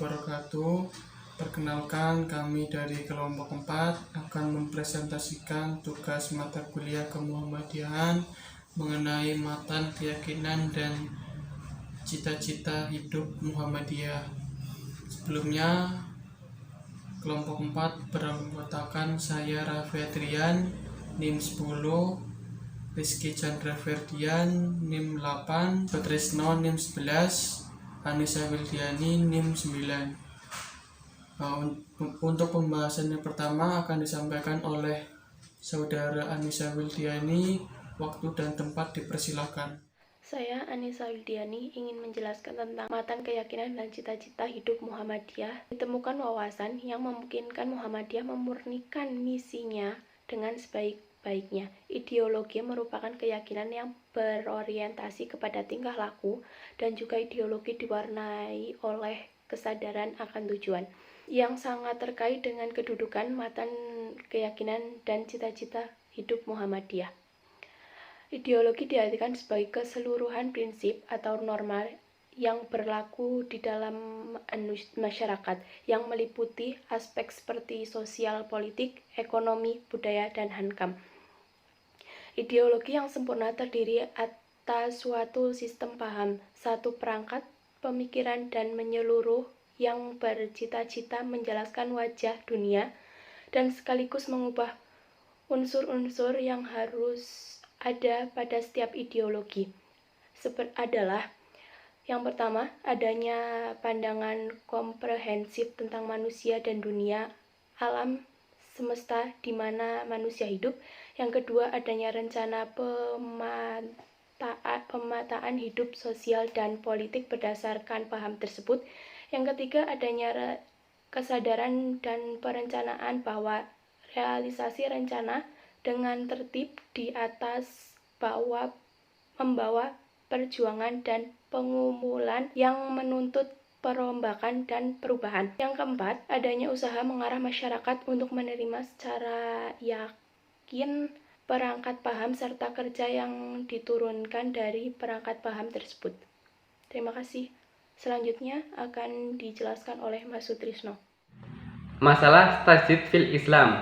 wabarakatuh. Perkenalkan, kami dari kelompok 4 akan mempresentasikan tugas mata kuliah kemuhammadiyahan mengenai matan keyakinan dan cita-cita hidup Muhammadiyah. Sebelumnya, kelompok 4 beranggotakan saya Raffi Adrian, NIM 10, Rizky Chandra Ferdian, NIM 8, Patrisno, NIM 11, Anissa Wildiani, NIM 9. Untuk pembahasan yang pertama akan disampaikan oleh Saudara Anissa Wildiani. Waktu dan tempat dipersilakan. Saya Anissa Wildiani ingin menjelaskan tentang matan keyakinan dan cita-cita hidup Muhammadiyah. Ditemukan wawasan yang memungkinkan Muhammadiyah memurnikan misinya dengan sebaik-baiknya. Ideologi merupakan keyakinan yang berorientasi kepada tingkah laku dan juga ideologi diwarnai oleh kesadaran akan tujuan yang sangat terkait dengan kedudukan matan keyakinan dan cita-cita hidup Muhammadiyah. Ideologi diartikan sebagai keseluruhan prinsip atau norma yang berlaku di dalam masyarakat yang meliputi aspek seperti sosial, politik, ekonomi, budaya, dan hankam. Ideologi yang sempurna terdiri atas suatu sistem paham, satu perangkat pemikiran dan menyeluruh yang bercita-cita menjelaskan wajah dunia dan sekaligus mengubah unsur-unsur yang harus ada pada setiap ideologi. Adalah yang pertama, adanya pandangan komprehensif tentang manusia dan dunia, alam semesta di mana manusia hidup. Yang kedua, adanya rencana pemataan hidup sosial dan politik berdasarkan paham tersebut. Yang ketiga, adanya kesadaran dan perencanaan bahwa realisasi rencana dengan tertib di atas membawa perjuangan dan pengumulan yang menuntut perombakan dan perubahan. Yang keempat, adanya usaha mengarah masyarakat untuk menerima secara yakin perangkat paham serta kerja yang diturunkan dari perangkat paham tersebut. Terima kasih. Selanjutnya akan dijelaskan oleh Mas Sutrisno. Masalah tajdid fil Islam.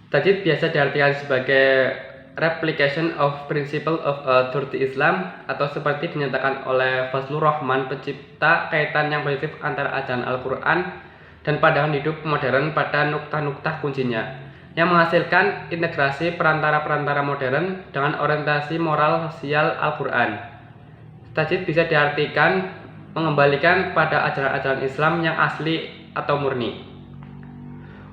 Tajdid biasa diartikan sebagai replication of principle of authority Islam atau seperti dinyatakan oleh Fazlur Rahman, pencipta kaitan yang positif antara ajaran Al-Quran dan pandangan hidup modern pada nukta-nukta kuncinya yang menghasilkan integrasi perantara-perantara modern dengan orientasi moral sosial Al-Quran. Tajdid bisa diartikan mengembalikan pada ajaran-ajaran Islam yang asli atau murni.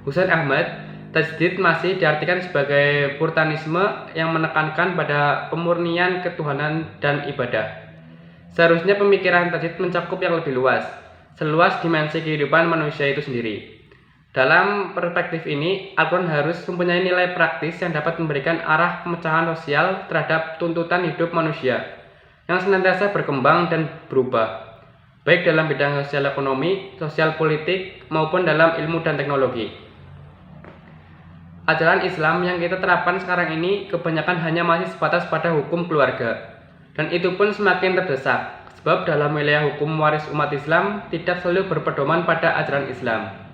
Husain Ahmad, tajdid masih diartikan sebagai puritanisme yang menekankan pada pemurnian ketuhanan dan ibadah. Seharusnya pemikiran tajdid mencakup yang lebih luas, seluas dimensi kehidupan manusia itu sendiri. Dalam perspektif ini, Al-Quran harus mempunyai nilai praktis yang dapat memberikan arah pemecahan sosial terhadap tuntutan hidup manusia yang senantiasa berkembang dan berubah, baik dalam bidang sosial ekonomi, sosial politik, maupun dalam ilmu dan teknologi. Ajaran Islam yang kita terapkan sekarang ini kebanyakan hanya masih sebatas pada hukum keluarga, dan itu pun semakin terdesak, sebab dalam wilayah hukum waris umat Islam tidak selalu berpedoman pada ajaran Islam.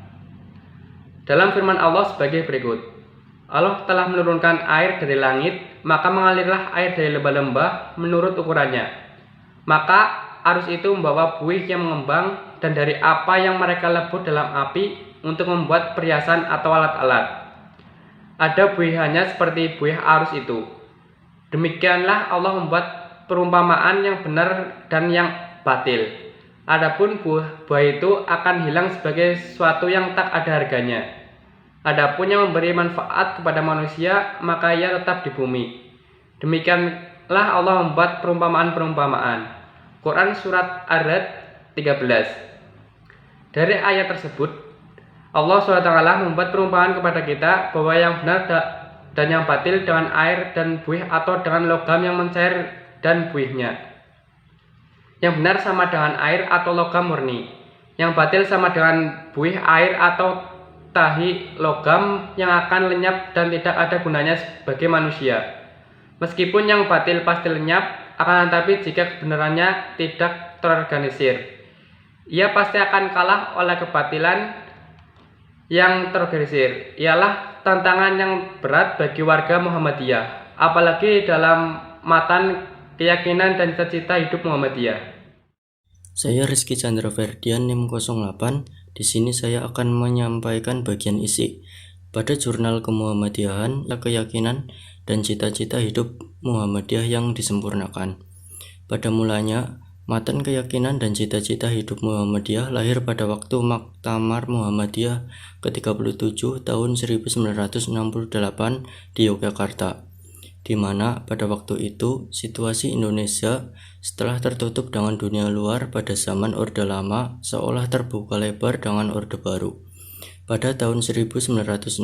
Dalam firman Allah sebagai berikut, Allah telah menurunkan air dari langit, maka mengalirlah air dari lembah-lembah menurut ukurannya. Maka arus itu membawa buih yang mengembang, dan dari apa yang mereka lebur dalam api untuk membuat perhiasan atau alat-alat. Ada buihannya seperti buih arus itu. Demikianlah Allah membuat perumpamaan yang benar dan yang batil. Adapun buah itu akan hilang sebagai sesuatu yang tak ada harganya. Adapun yang memberi manfaat kepada manusia, maka ia tetap di bumi. Demikianlah Allah membuat perumpamaan-perumpamaan. Quran Surat Ar-Ra'd 13. Dari ayat tersebut, Allah SWT membuat perumpamaan kepada kita bahwa yang benar dan yang batil dengan air dan buih atau dengan logam yang mencair dan buihnya. Yang benar sama dengan air atau logam murni. Yang batil sama dengan buih air atau tahi logam yang akan lenyap dan tidak ada gunanya sebagai manusia. Meskipun yang batil pasti lenyap, akan tetapi jika kebenarannya tidak terorganisir, ia pasti akan kalah oleh kebatilan yang terorganisir. Ialah tantangan yang berat bagi warga Muhammadiyah, apalagi dalam matan keyakinan dan cita-cita hidup Muhammadiyah. Saya Rizky Chandra Ferdian, NIM 08. Di sini saya akan menyampaikan bagian isi. Pada jurnal kemuhammadiyahan, keyakinan dan cita-cita hidup Muhammadiyah yang disempurnakan. Pada mulanya, matan keyakinan dan cita-cita hidup Muhammadiyah lahir pada waktu Muktamar Muhammadiyah ke-37 tahun 1968 di Yogyakarta, di mana pada waktu itu situasi Indonesia setelah tertutup dengan dunia luar pada zaman Orde Lama seolah terbuka lebar dengan Orde Baru. Pada tahun 1968,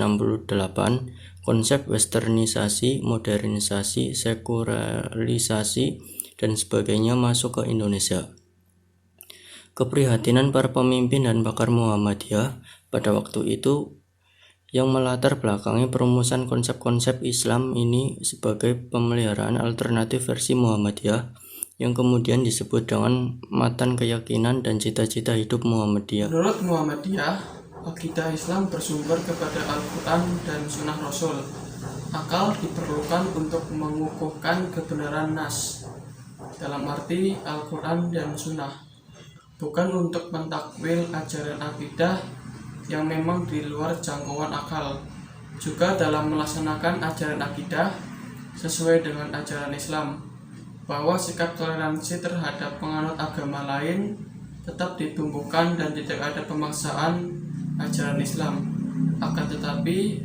konsep westernisasi, modernisasi, sekularisasi, dan sebagainya masuk ke Indonesia. Keprihatinan para pemimpin dan pakar Muhammadiyah pada waktu itu yang melatar belakangi perumusan konsep-konsep Islam ini sebagai pemeliharaan alternatif versi Muhammadiyah yang kemudian disebut dengan matan keyakinan dan cita-cita hidup Muhammadiyah. Menurut Muhammadiyah, akidah Islam bersumber kepada Al-Quran dan Sunnah Rasul. Akal diperlukan untuk mengukuhkan kebenaran nas, dalam arti Al-Quran dan Sunnah, bukan untuk mentakwil ajaran akidah yang memang di luar jangkauan akal. Juga dalam melaksanakan ajaran akidah sesuai dengan ajaran Islam, bahwa sikap toleransi terhadap penganut agama lain tetap ditumbuhkan dan tidak ada pemaksaan ajaran Islam, akan tetapi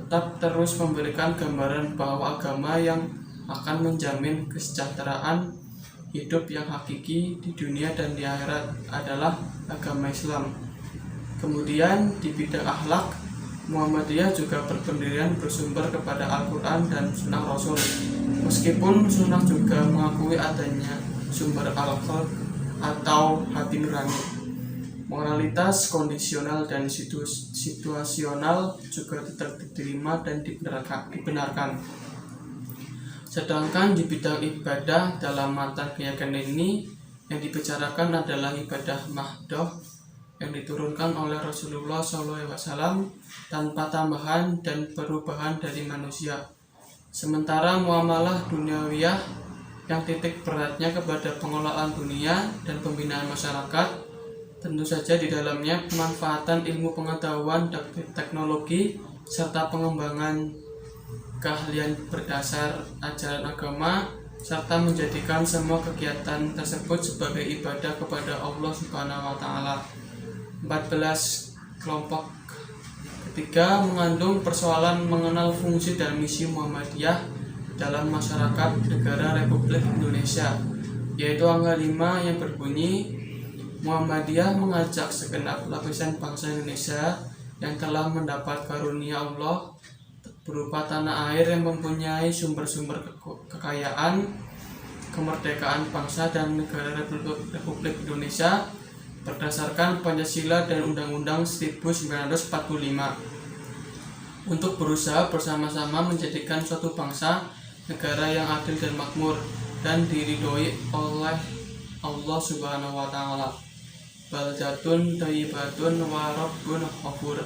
tetap terus memberikan gambaran bahwa agama yang akan menjamin kesejahteraan hidup yang hakiki di dunia dan di akhirat adalah agama Islam. Kemudian di bidang akhlak, Muhammadiyah juga berpendirian bersumber kepada Al-Quran dan Sunnah Rasul, meskipun Sunnah juga mengakui adanya sumber al-qalb atau hati nurani. Moralitas kondisional dan situasional juga tetap diterima dan dibenarkan. Sedangkan di bidang ibadah dalam matan keyakinan ini yang dibicarakan adalah ibadah mahdoh yang diturunkan oleh Rasulullah SAW tanpa tambahan dan perubahan dari manusia. Sementara muamalah duniawiyah yang titik beratnya kepada pengelolaan dunia dan pembinaan masyarakat, tentu saja di dalamnya pemanfaatan ilmu pengetahuan dan teknologi serta pengembangan keahlian berdasar ajaran agama, serta menjadikan semua kegiatan tersebut sebagai ibadah kepada Allah Subhanahu wa Ta'ala. 14. Kelompok ketiga mengandung persoalan mengenal fungsi dan misi Muhammadiyah dalam masyarakat negara Republik Indonesia, yaitu angka 5 yang berbunyi, Muhammadiyah mengajak segenap lapisan bangsa Indonesia yang telah mendapat karunia Allah berupa tanah air yang mempunyai sumber-sumber kekayaan, kemerdekaan bangsa dan negara Republik Indonesia berdasarkan Pancasila dan Undang-Undang 1945, untuk berusaha bersama-sama menjadikan suatu bangsa negara yang adil dan makmur dan diridhoi oleh Allah Subhanahu wa Ta'ala. Baldatun thayyibatun wa rabbun ghafur.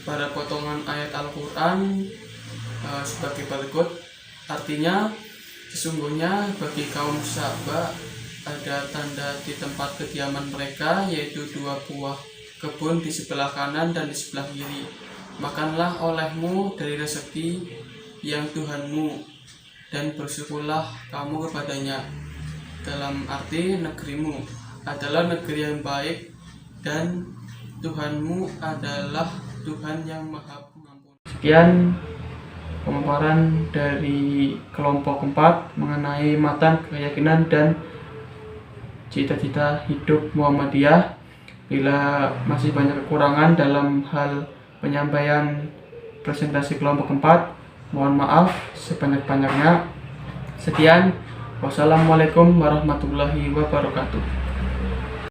Pada potongan ayat Al-Quran sebagai berikut, artinya sesungguhnya bagi kaum Saba ada tanda di tempat kediaman mereka, yaitu 2 buah kebun di sebelah kanan dan di sebelah kiri. Makanlah olehmu dari rezeki yang Tuhanmu dan bersyukurlah kamu kepadanya, dalam arti negerimu adalah negeri yang baik dan Tuhanmu adalah Tuhan yang Maha Pengampun. Sekian pemaparan dari kelompok 4 mengenai matan keyakinan dan cita-cita hidup Muhammadiyah. Bila masih banyak kekurangan dalam hal penyampaian presentasi kelompok 4, mohon maaf sebanyak-banyaknya. Sekian, wassalamualaikum warahmatullahi wabarakatuh.